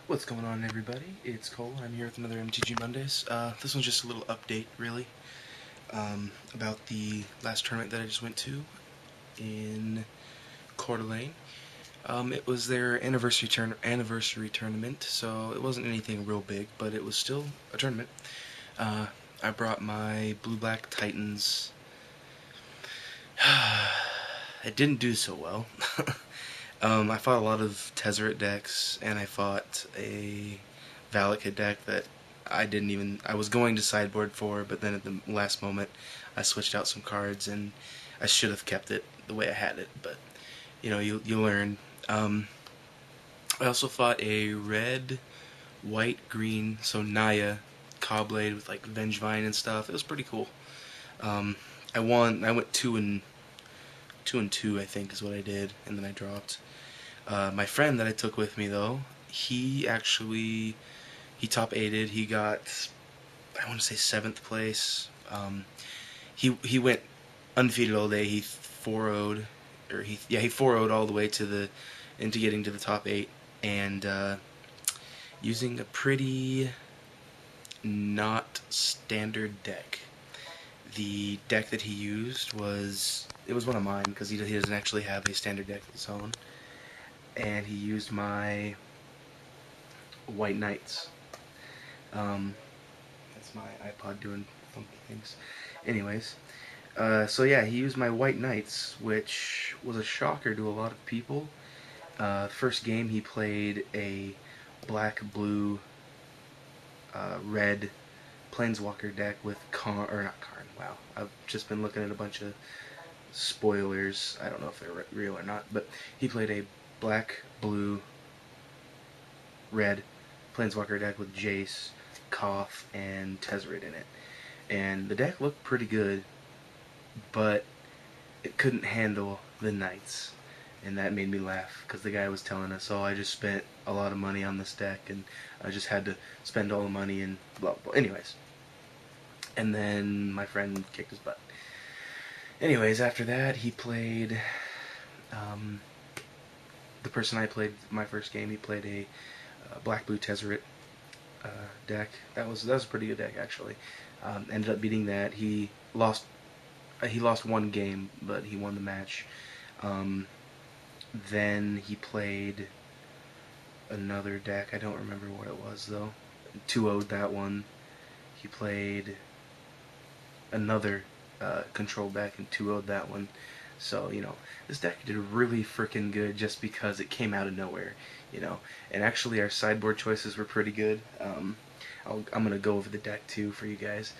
What's going on, everybody? It's Cole. I'm here with another MTG Mondays. This one's just a little update, really, about the last tournament that I just went to in Coeur d'Alene. It was their anniversary tournament, so it wasn't anything real big, but it was still a tournament. I brought my Blue-Black Titans. It didn't do so well. I fought a lot of Tezzeret decks, and I fought a Valakut deck that I was going to sideboard for, but then at the last moment I switched out some cards, and I should have kept it the way I had it, but you learn. I also fought a red, white, green, so Naya Cobblade with like Vengevine and stuff. It was pretty cool. I won. I went 2-2, I think, is what I did, and then I dropped. My friend that I took with me, though, he top aided. He got, I want to say, 7th place. He went undefeated all day. He 4-0'd, or he 4-0'd all the way into getting to the top 8, and using a pretty not standard deck. The deck that he used was one of mine, because he doesn't actually have a standard deck of his own, and he used my White Knights. That's my iPod doing funky things. Anyways, so yeah, he used my White Knights, which was a shocker to a lot of people. First game he played a black, blue, red Planeswalker deck with not Karn. Wow, I've just been looking at a bunch of spoilers. I don't know if they're real or not, but he played a black, blue, red Planeswalker deck with Jace, Koth, and Tezzeret in it. And the deck looked pretty good, but it couldn't handle the Knights. And that made me laugh, because the guy was telling us, oh, I just spent a lot of money on this deck, and I just had to spend all the money, and blah, blah. Anyways. And then my friend kicked his butt. Anyways, after that, he played, the person I played my first game, he played a black-blue Tezzeret deck. That was a pretty good deck, actually. Ended up beating that. He lost one game, but he won the match. Then he played another deck. I don't remember what it was, though. 2-0'd that one. He played another control deck and 2-0'd that one. So, this deck did really freaking good just because it came out of nowhere, And actually our sideboard choices were pretty good. I'm going to go over the deck too for you guys.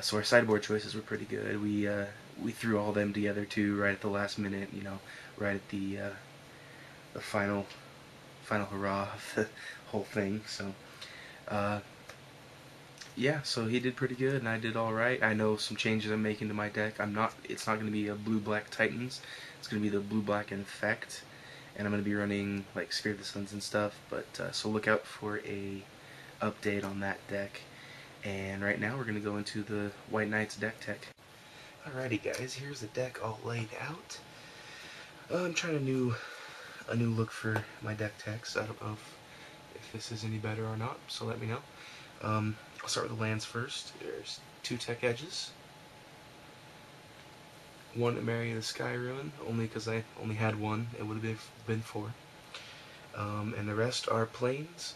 So our sideboard choices were pretty good. We threw all them together too right at the last minute, right at the final hurrah of the whole thing. So, yeah, so he did pretty good, and I did alright. I know some changes I'm making to my deck. It's not going to be a Blue-Black Titans. It's going to be the Blue-Black Infect, and I'm going to be running, like, Sphere of the Suns and stuff, but, so look out for a update on that deck. And right now we're going to go into the White Knights deck tech. Alrighty, guys, here's the deck all laid out. I'm trying a new look for my deck techs. I don't know if this is any better or not, so let me know. I'll start with the lands first. There's 2 Tech Edges. 1 Emaria of the Sky Ruin, only because I only had 1. It would have been 4. And the rest are plains,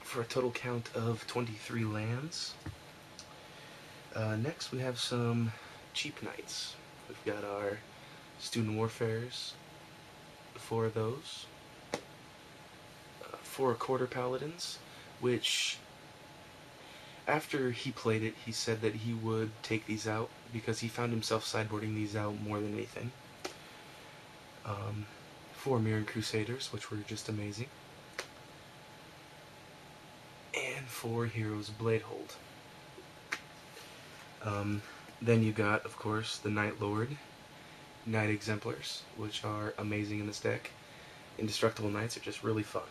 for a total count of 23 lands. Next we have some cheap knights. We've got our Student Warfares, 4 of those. 4 Quarter Paladins, which, after he played it, he said that he would take these out because he found himself sideboarding these out more than anything. 4 Mirran Crusaders, which were just amazing. And 4 Heroes Bladehold. Then you got, of course, the Night Lord, Knight Exemplars, which are amazing in this deck. Indestructible Knights are just really fun.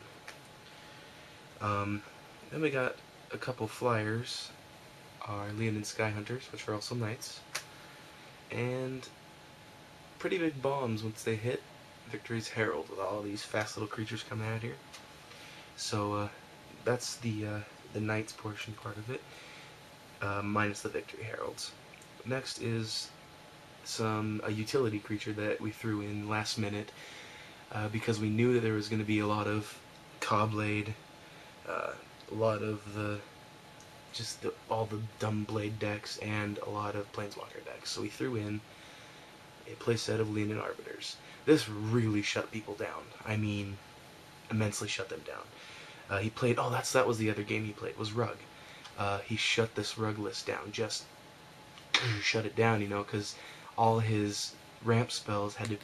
Then we got a couple flyers, our Leonin Sky Hunters, which are also knights, and pretty big bombs once they hit Victory's Herald, with all these fast little creatures coming out here. So that's the Knights portion part of it, minus the Victory Heralds. Next is a utility creature that we threw in last minute because we knew that there was going to be a lot of Cobblade, a lot of all the dumb blade decks, and a lot of Planeswalker decks. So we threw in a playset of Leonin Arbiters. This really shut people down. I mean, immensely shut them down. He played. Oh, that was the other game he played. Was Rug. He shut this Rug list down. Just shut it down, because all his ramp spells had to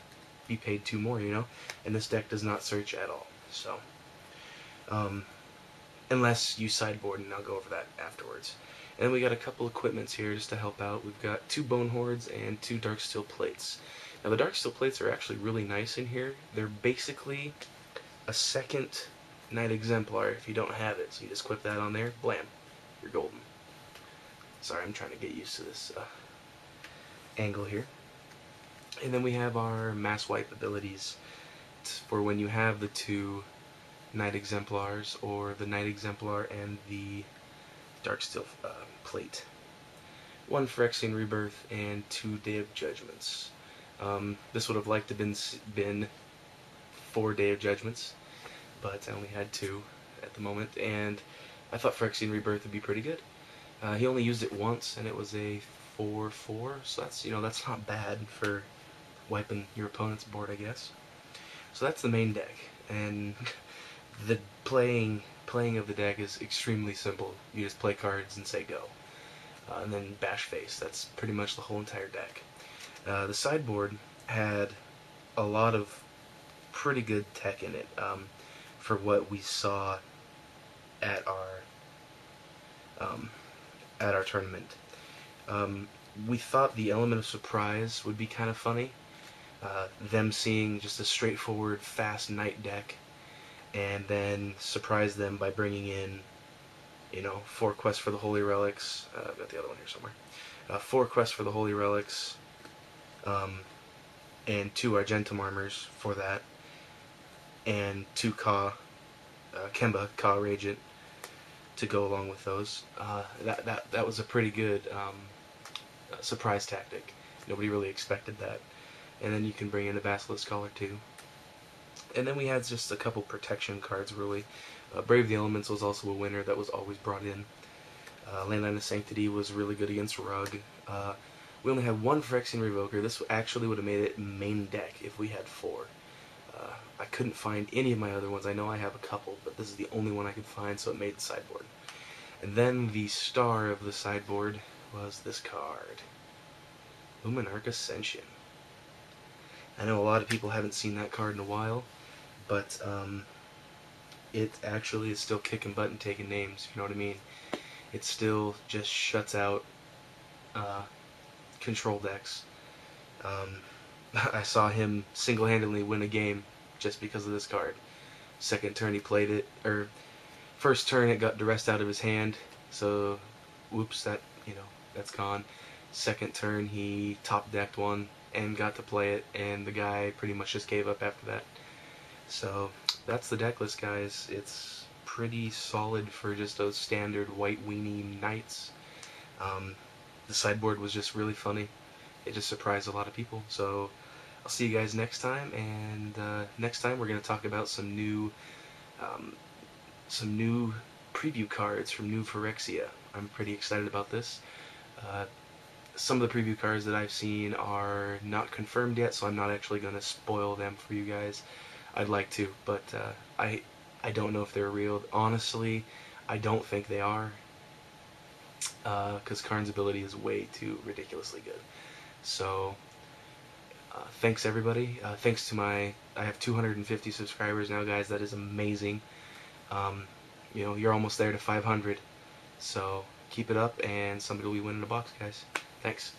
be paid 2 more, and this deck does not search at all. So, unless you sideboard, and I'll go over that afterwards. And then we got a couple equipments here just to help out. We've got 2 Bone Hordes and 2 Darksteel Plates. Now the Darksteel Plates are actually really nice in here. They're basically a second Knight Exemplar if you don't have it. So you just equip that on there, blam, you're golden. Sorry, I'm trying to get used to this angle here. And then we have our Mass Wipe abilities for when you have the 2 Knight Exemplars, or the Knight Exemplar and the Darksteel Plate. 1 Phyrexian Rebirth and 2 Day of Judgments. This would have liked to have been 4 Day of Judgments, but I only had 2 at the moment, and I thought Phyrexian Rebirth would be pretty good. He only used it once, and it was a 4/4, so that's not bad for wiping your opponent's board, I guess. So that's the main deck, and the playing of the deck is extremely simple. You just play cards and say go, and then bash face. That's pretty much the whole entire deck. The sideboard had a lot of pretty good tech in it for what we saw at our tournament. We thought the element of surprise would be kind of funny. Them seeing just a straightforward fast Knight deck, and then surprise them by bringing in, 4 quests for the Holy Relics. I've got the other one here somewhere. 4 quests for the Holy Relics, and 2 Argentum Armors for that, and 2 Kemba, Ka Regent, to go along with those. That was a pretty good surprise tactic. Nobody really expected that. And then you can bring in a Basilisk Scholar too. And then we had just a couple protection cards, really. Brave the Elements was also a winner that was always brought in. Landline of Sanctity was really good against Rug. We only had 1 Phyrexian Revoker. This actually would have made it main deck if we had 4. I couldn't find any of my other ones. I know I have a couple, but this is the only one I could find, so it made the sideboard. And then the star of the sideboard was this card, Luminarch Ascension. I know a lot of people haven't seen that card in a while, but it actually is still kicking butt and taking names, if you know what I mean. It still just shuts out control decks. I saw him single-handedly win a game just because of this card. Second turn he played it, or first turn it got duressed out of his hand, so whoops, that's gone. Second turn he top decked one and got to play it, and the guy pretty much just gave up after that. So that's the deck list, guys. It's pretty solid for just those standard white weenie Knights. The sideboard was just really funny. It just surprised a lot of people. So I'll see you guys next time, and next time we're going to talk about some new preview cards from New Phyrexia. I'm pretty excited about this. Some of the preview cards that I've seen are not confirmed yet, so I'm not actually going to spoil them for you guys. I'd like to, but I don't know if they're real. Honestly, I don't think they are, because Karn's ability is way too ridiculously good. So thanks everybody. Thanks to I have 250 subscribers now, guys. That is amazing. You're almost there to 500. So keep it up, and somebody will be winning a box, guys. Thanks.